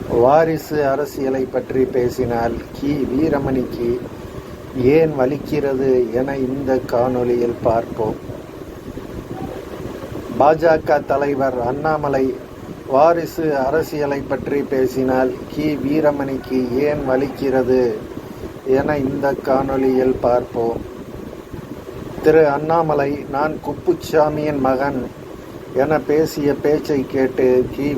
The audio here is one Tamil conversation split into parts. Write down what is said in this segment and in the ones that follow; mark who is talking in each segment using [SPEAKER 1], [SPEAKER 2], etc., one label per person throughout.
[SPEAKER 1] வாரிசு அரசியலை பற்றி பேசினால் வீரமணிக்கு ஏன் வலிக்கிறது என இந்த காணொளியில் பார்ப்போம். பாஜக தலைவர் அண்ணாமலை வாரிசு அரசியலை பற்றி பேசினால் வீரமணிக்கு ஏன் வலிக்கிறது என இந்த காணொளியில் பார்ப்போம். திரு அண்ணாமலை, நான் குப்புசாமியின் மகன் என பேசிய பேச்சை கேட்டு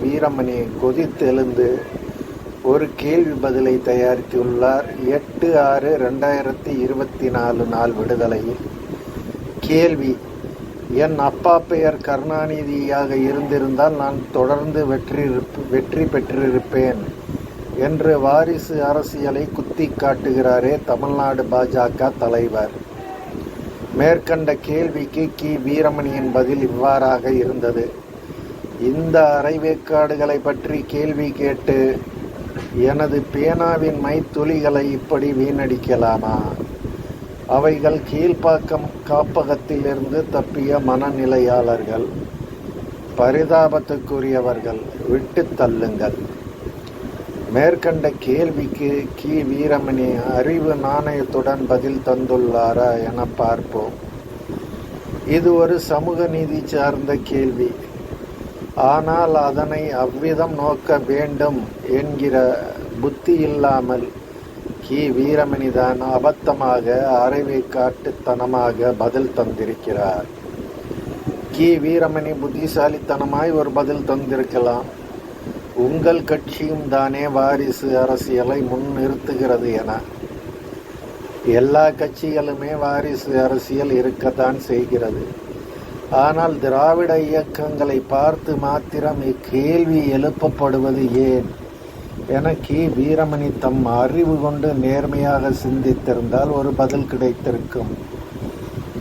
[SPEAKER 1] வீரமணி கொதித்தெழுந்து ஒரு கேள்வி பதிலை தயாரித்துள்ளார். 8/6/2024 நாள் விடுதலையில். கேள்வி: என் அப்பா பெயர் கருணாநிதியாக இருந்திருந்தால் நான் தொடர்ந்து வெற்றி பெற்றிருப்பேன் என்று வாரிசு அரசியலை குத்தி காட்டுகிறாரே தமிழ்நாடு பாஜக தலைவர். மேற்கண்ட கேள்விக்கு வீரமணியின் பதில் இவ்வாறாக இருந்தது: இந்த அரைவேக்காடுகளை பற்றி கேள்வி கேட்டு எனது பேனாவின் மைத்துளிகளை இப்படி வீணடிக்கலாமா? அவைகள் கீழ்ப்பாக்கம் காப்பகத்திலிருந்து தப்பிய மனநிலையாளர்கள், பரிதாபத்துக்குரியவர்கள், விட்டு தள்ளுங்கள். மேற்கண்ட கேள்விக்கு வீரமணி அறிவு நாணயத்துடன் பதில் தந்துள்ளாரா என பார்ப்போம். இது ஒரு சமூக நீதி சார்ந்த கேள்வி. ஆனால் அதனை அவ்விதம் நோக்க வேண்டும் என்கிற புத்தி இல்லாமல் வீரமணிதான் அபத்தமாக அரைவேக்காட்டுத்தனமாக பதில் தந்திருக்கிறார். வீரமணி புத்திசாலித்தனமாய் ஒரு பதில் தந்திருக்கலாம். உங்கள் கட்சியும் தானே வாரிசு அரசியலை முன்னிறுத்துகிறது என. எல்லா கட்சிகளுமே வாரிசு அரசியல் இருக்கத்தான் செய்கிறது. ஆனால் திராவிட இயக்கங்களை பார்த்து மாத்திரம் இக்கேள்வி எழுப்பப்படுவது ஏன் என வீரமணி தம் அறிவு கொண்டு நேர்மையாக சிந்தித்திருந்தால் ஒரு பதில் கிடைத்திருக்கும்.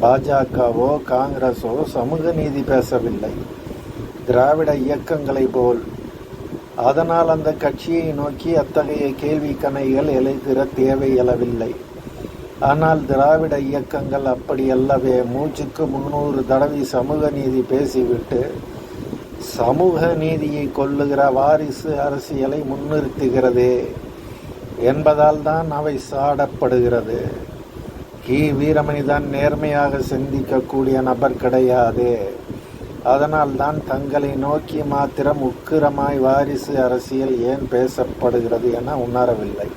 [SPEAKER 1] பாஜகவோ காங்கிரஸோ சமூக நீதி பேசவில்லை, திராவிட இயக்கங்களை போல். அதனால் அந்த கட்சியை நோக்கி அத்தகைய கேள்வி கணைகள் எழுகிற தேவை எழவில்லை. ஆனால் திராவிட இயக்கங்கள் அப்படியல்லவே. மூச்சுக்கு 300 தடவை சமூக நீதி பேசிவிட்டு சமூக நீதியை கொல்லுகிற வாரிசு அரசியலை முன்னிறுத்துகிறதே என்பதால் தான் அவை சாடப்படுகிறது. வீரமணி தான் நேர்மையாக சிந்திக்கக்கூடிய நபர் கிடையாது. அதனால் தான் தங்களை நோக்கி மாத்திரம் உக்கிரமாய் வாரிசு அரசியல் ஏன் பேசப்படுகிறது என உணரவில்லை.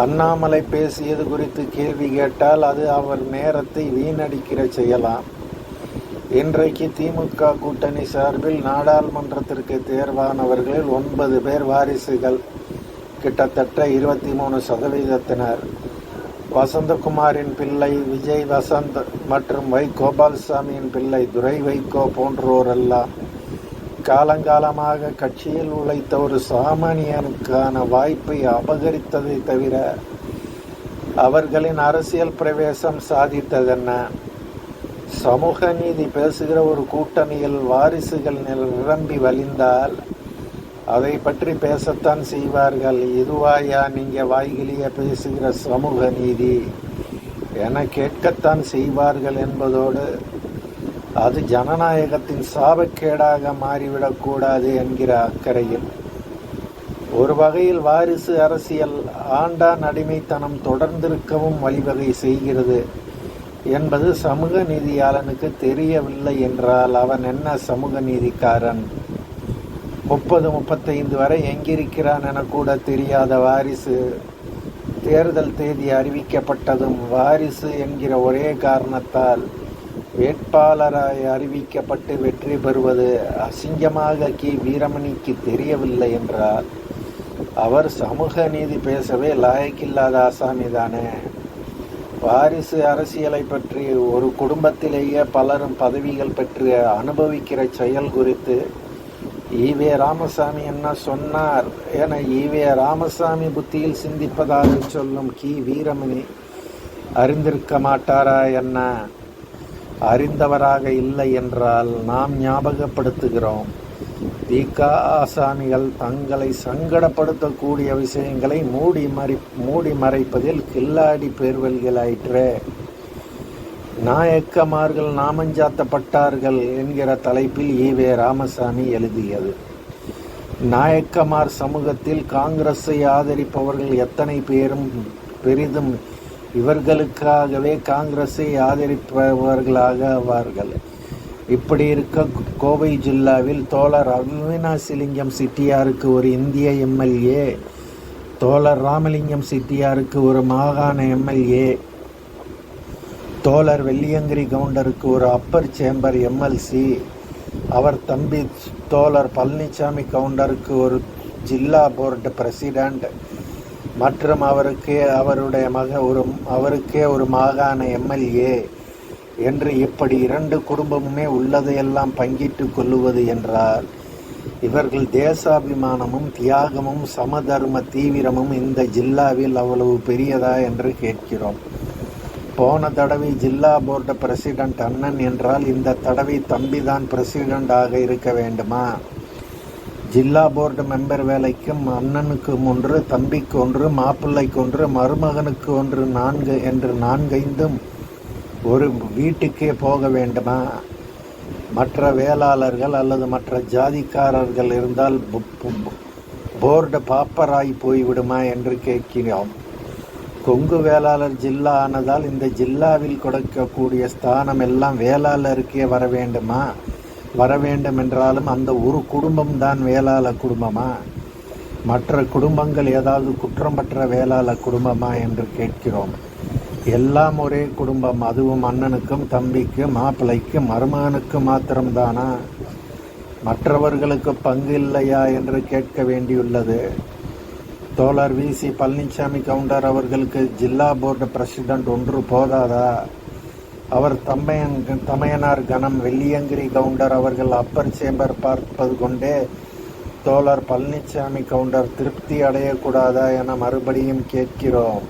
[SPEAKER 1] அண்ணாமலை பேசியது குறித்து கேள்வி கேட்டால் அது அவர் நேரத்தை வீணடிக்கிற செய்யலாம். இன்றைக்கு திமுக கூட்டணி சார்பில் நாடாளுமன்றத்திற்கு தேர்வானவர்களில் 9 பேர் வாரிசுகள், கிட்டத்தட்ட 23%. வசந்தகுமாரின் பிள்ளை விஜய் வசந்த் மற்றும் கோபால்சாமியின் பிள்ளை துரை வைகோ போன்றோரெல்லாம் காலங்காலமாக கட்சியில் உழைத்த ஒரு சாமானியனுக்கான வாய்ப்பை அபகரித்ததை தவிர அவர்களின் அரசியல் பிரவேசம் சாதித்ததென்ன? சமூக நீதி பேசுகிற ஒரு கூட்டணியில் வாரிசுகள் நிரம்பி வழிந்தால் அதை பற்றி பேசத்தான் செய்வார்கள். இதுவாயா நீங்க வாய்கிலிய பேசுகிற சமூக நீதி என கேட்கத்தான் செய்வார்கள் என்பதோடு அது ஜனநாயகத்தின் சாபக்கேடாக மாறிவிடக்கூடாது என்கிற அக்கறையில். ஒரு வகையில் வாரிசு அரசியல் ஆண்டான் அடிமைத்தனம் தொடர்ந்திருக்கவும் வழிவகை செய்கிறது என்பது சமூக நீதியாளனுக்கு தெரியவில்லை என்றால் அவன் என்ன சமூக நீதிக்காரன்? 30-35 வரை எங்கிருக்கிறான் என கூட தெரியாத வாரிசு தேர்தல் தேதி அறிவிக்கப்பட்டதும் வாரிசு என்கிற ஒரே காரணத்தால் வேட்பாளராய் அறிவிக்கப்பட்டு வெற்றி பெறுவது அசிங்கமாக வீரமணிக்கு தெரியவில்லை என்றால் அவர் சமூக நீதி பேசவே லாயக்கில்லாத ஆசாமி தானே. வாரிசு அரசியலை பற்றி ஒரு குடும்பத்திலேயே பலரும் பதவிகள் பெற்று அனுபவிக்கிற செயல் குறித்து ஈவே ராமசாமி என்ன சொன்னார் என ஈவே ராமசாமி புத்தியில் சிந்திப்பதாக சொல்லும் வீரமணி அறிந்திருக்க மாட்டாரா என்ன? அறிந்தவராக இல்லை என்றால் நாம் ஞாபகப்படுத்துகிறோம். ஆசாமிகள் தங்களை சங்கடப்படுத்தக்கூடிய விஷயங்களை மூடி மறைப்பதில் கில்லாடி பேர்வழிகளாயிற்றே. நாயக்கமார்கள் நாமஞ்சாத்தப்பட்டார்கள் என்கிற தலைப்பில் ஈவே ராமசாமி எழுதியது. நாயக்கமார் சமூகத்தில் காங்கிரஸை ஆதரிப்பவர்கள் எத்தனை பேரும் பெரிதும் இவர்களுக்காகவே காங்கிரஸை ஆதரிப்பவர்களாக ஆவார்கள். இப்படி இருக்க கோவை ஜில்லாவில் தோழர் அவினாசிலிங்கம் செட்டியாருக்கு ஒரு இந்திய எம்எல்ஏ, தோழர் ராமலிங்கம் செட்டியாருக்கு ஒரு மாகாண எம்எல்ஏ, தோழர் வெள்ளியங்கிரி கவுண்டருக்கு ஒரு அப்பர் சேம்பர் எம்எல்சி, அவர் தம்பி தோழர் பழனிசாமி கவுண்டருக்கு ஒரு ஜில்லா போர்டு பிரசிடென்ட் மற்றும் அவருக்கே ஒரு மாகாண எம்எல்ஏ என்று இப்படி 2 குடும்பமுமே உள்ளதையெல்லாம் பங்கிட்டு கொள்ளுவது என்றால் இவர்கள் தேசாபிமானமும் தியாகமும் சமதர்ம தீவிரமும் இந்த ஜில்லாவில் அவ்வளவு பெரியதா என்று கேட்கிறோம். போன தடவை ஜில்லா போர்டு பிரசிடென்ட் அண்ணன் என்றால் இந்த தடவை தம்பிதான் பிரசிடென்ட் ஆக இருக்க வேண்டுமா? ஜில்லா போர்டு மெம்பர் வேலைக்கும் அண்ணனுக்கு 1, தம்பிக்கு 1, மாப்பிள்ளைக்கு 1, மருமகனுக்கு 1, 4 என்று 4-5 ஒரு வீட்டுக்கே போக வேண்டுமா? மற்ற வேளாளர்கள் அல்லது மற்ற ஜாதிக்காரர்கள் இருந்தால் போர்டு பாப்பராய் போய்விடுமா என்று கேட்கிறோம். கொங்கு வேளாளர் ஜில்லா ஆனதால் இந்த ஜில்லாவில் கொடுக்கக்கூடிய ஸ்தானம் எல்லாம் வேளாளருக்கே வர வேண்டுமா? வர வேண்டும் என்றாலும் அந்த ஒரு குடும்பம்தான் வேளாள குடும்பமா? மற்ற குடும்பங்கள் ஏதாவது குற்றமற்ற வேளாள குடும்பமா என்று கேட்கிறோம். எல்லாம் ஒரே குடும்பம், அதுவும் அண்ணனுக்கும் தம்பிக்கு மாப்பிள்ளைக்கு மருமகனுக்கு மாத்திரம்தானா? மற்றவர்களுக்கு பங்கு இல்லையா என்று கேட்க வேண்டியுள்ளது. தோழர் வி.சி. பழனிசாமி கவுண்டர் அவர்களுக்கு ஜில்லா போர்டு பிரசிடென்ட் 1 போதாதா? அவர் தமையனார் கணம் வெள்ளியங்கிரி கவுண்டர் அவர்கள் அப்பர் சேம்பர் பார்ப்பது கொண்டே தோழர் பழனிசாமி கவுண்டர் திருப்தி அடையக்கூடாதா என மறுபடியும் கேட்கிறோம்.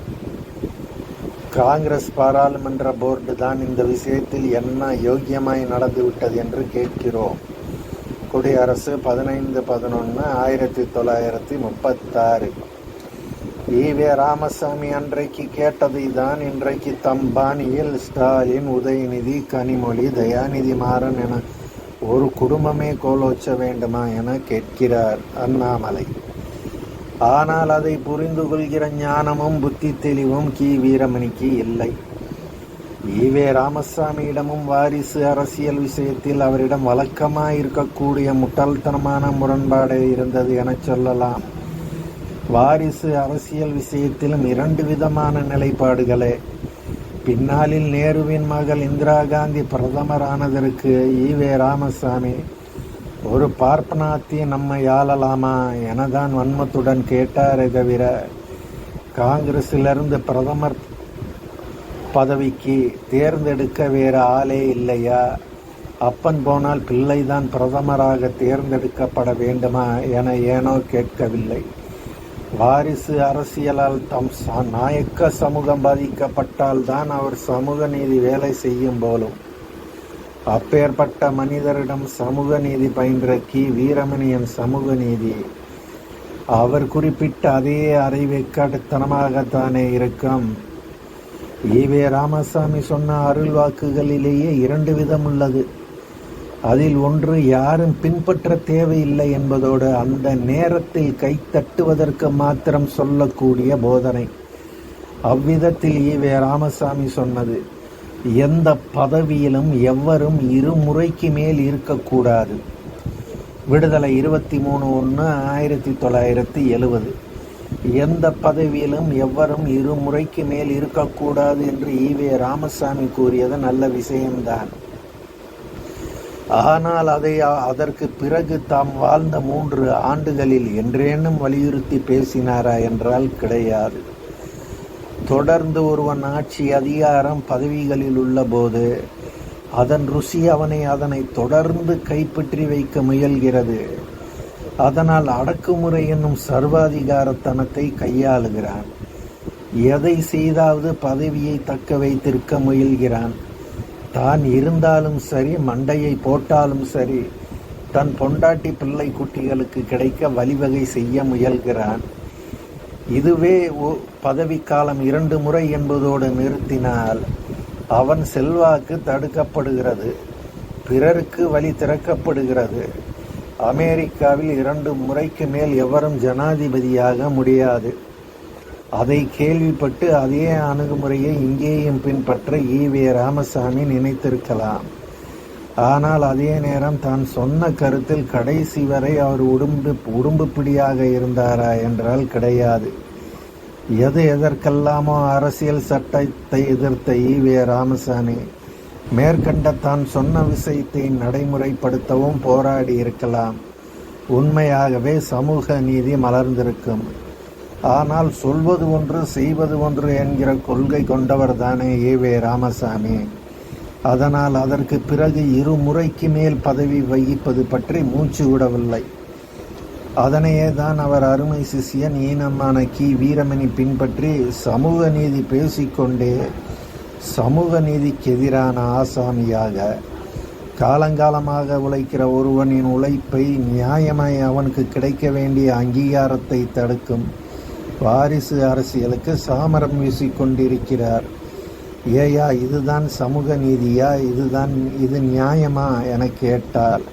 [SPEAKER 1] காங்கிரஸ் பாராளுமன்ற போர்டு தான் இந்த விஷயத்தில் என்ன யோக்கியமாய் நடந்துவிட்டது என்று கேட்கிறோம். குடியரசு 15/11/1936. ஈவே ராமசாமி அன்றைக்கு கேட்டதை தான் இன்றைக்கு தம்பானியில் ஸ்டாலின், உதயநிதி, கனிமொழி, தயாநிதி மாறன் என ஒரு குடும்பமே கோலோச்ச வேண்டுமா என கேட்கிறார் அண்ணாமலை. ஆனால் அதை புரிந்து கொள்கிற ஞானமும் புத்தி தெளிவும் கி. வீரமணிக்கு இல்லை. ஈவே ராமசாமியிடமும் வாரிசு அரசியல் விஷயத்தில் அவரிடம் வழக்கமாய் இருக்கக்கூடிய முட்டாள்தனமான முரண்பாடு இருந்தது என சொல்லலாம். வாரிசு அரசியல் விஷயத்திலும் 2 விதமான நிலைப்பாடுகளே. பின்னாளில் நேருவின் மகள் இந்திரா காந்தி பிரதமர் ஆனதற்கு ஈவே ராமசாமி ஒரு பார்ப்பனாத்தி நம்மை ஆளலாமா எனதான் வன்மத்துடன் கேட்டாரே தவிர காங்கிரஸிலிருந்து பிரதமர் பதவிக்கு தேர்ந்தெடுக்க வேறு ஆளே இல்லையா? அப்பன் போனால் பிள்ளைதான் பிரதமராக தேர்ந்தெடுக்கப்பட வேண்டுமா என ஏனோ கேட்கவில்லை. வாரிசு அரசியலால் தம் நாயக்க சமூகம் பாதிக்கப்பட்டால் தான் அவர் சமூக நீதி வேலை செய்யும் போலும். அப்பேற்பட்ட மனிதரிடம் சமூக நீதி பயின்ற கி. வீரமணியின் சமூக நீதி அவர் குறிப்பிட்ட அதே அரைவேக்காட்டுத்தனமாகத்தானே இருக்கும். ஈவே ராமசாமி சொன்ன அருள் வாக்குகளிலேயே 2 விதம் உள்ளது. அதில் ஒன்று யாரும் பின்பற்ற தேவையில்லை என்பதோடு அந்த நேரத்தில் கைத்தட்டுவதற்கு மாத்திரம் சொல்லக்கூடிய போதனை. அவ்விதத்தில் ஈவே ராமசாமி சொன்னது, எந்த பதவியிலும் எவரும் 2 முறைக்கு மேல் இருக்கக்கூடாது. விடுதலை 23/1/1970. எந்த பதவியிலும் எவரும் 2 முறைக்கு மேல் இருக்கக்கூடாது என்று ஈவே ராமசாமி கூறியது நல்ல விஷயம்தான். ஆனால் அதற்கு பிறகு தாம் வாழ்ந்த 3 ஆண்டுகளில் என்றேனும் வலியுறுத்தி பேசினாரா என்றால் கிடையாது. தொடர்ந்து ஒருவன் ஆட்சி அதிகாரம் பதவிகளில் உள்ள போது அதன் ருசி அதனை தொடர்ந்து கைப்பற்றி வைக்க முயல்கிறது. அதனால் அடக்குமுறை என்னும் சர்வாதிகாரத்தனத்தை கையாளுகிறான். எதை செய்தாவது பதவியை தக்க வைத்திருக்க முயல்கிறான். தான் இருந்தாலும் சரி, மண்டையை போட்டாலும் சரி, தன் பொண்டாட்டி பிள்ளை குட்டிகளுக்கு கிடைக்க வழிவகை செய்ய முயல்கிறான். இதுவே பதவிக்காலம் 2 முறை என்பதோடு நிறுத்தினால் அவன் செல்வாக்கு தடுக்கப்படுகிறது, பிறருக்கு வழி திறக்கப்படுகிறது. அமெரிக்காவில் 2 முறைக்கு மேல் எவரும் ஜனாதிபதியாக முடியாது. அதை கேள்விப்பட்டு அதே அணுகுமுறையை இங்கேயும் பின்பற்ற ஈவே ராமசாமி நினைத்திருக்கலாம். ஆனால் அதே நேரம் தான் சொன்ன கருத்தில் கடைசி வரை அவர் உடும்பு பிடியாக இருந்தாரா என்றால் கிடையாது. எதற்கெல்லாமோ அரசியல் சட்டத்தை எதிர்த்த ஈவே ராமசாமி மேற்கண்ட தான் சொன்ன விஷயத்தை நடைமுறைப்படுத்தவும் போராடி இருக்கலாம். உண்மையாகவே சமூக நீதி மலர்ந்திருக்கும். ஆனால் சொல்வது ஒன்று செய்வது ஒன்று என்கிற கொள்கை கொண்டவர் தானே ஈவே ராமசாமி. அதனால் அதற்கு பிறகு 2 முறைக்கு மேல் பதவி வகிப்பது பற்றி மூச்சு விடவில்லை. அதனையே தான் அவர் அருமை சிஷியன் ஈனமான வீரமணி பின்பற்றி சமூக நீதி பேசிக்கொண்டே சமூக நீதிக்கு எதிரான ஆசாமியாக காலங்காலமாக உழைக்கிற ஒருவனின் உழைப்பை நியாயமாய் அவனுக்கு கிடைக்க வேண்டிய அங்கீகாரத்தை தடுக்கும் வாரிசு அரசியலுக்கு சாமரம் வீசிக்கொண்டிருக்கிறார். ஏயா இதுதான் சமூக நீதியா? இது நியாயமா என கேட்டால்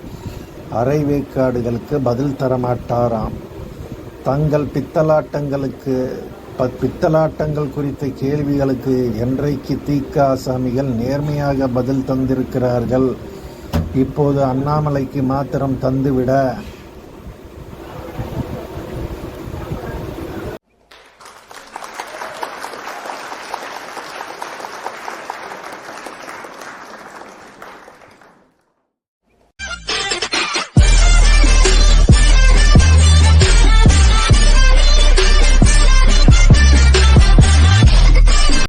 [SPEAKER 1] அரைவேக்காடுகளுக்கு பதில் தரமாட்டாராம். தங்கள் பித்தலாட்டங்கள் குறித்த கேள்விகளுக்கு என்றைக்கு தீக்க ஆசாமிகள் நேர்மையாக பதில் தந்திருக்கிறார்கள். இப்போது அண்ணாமலைக்கு மாத்திரம் தந்துவிட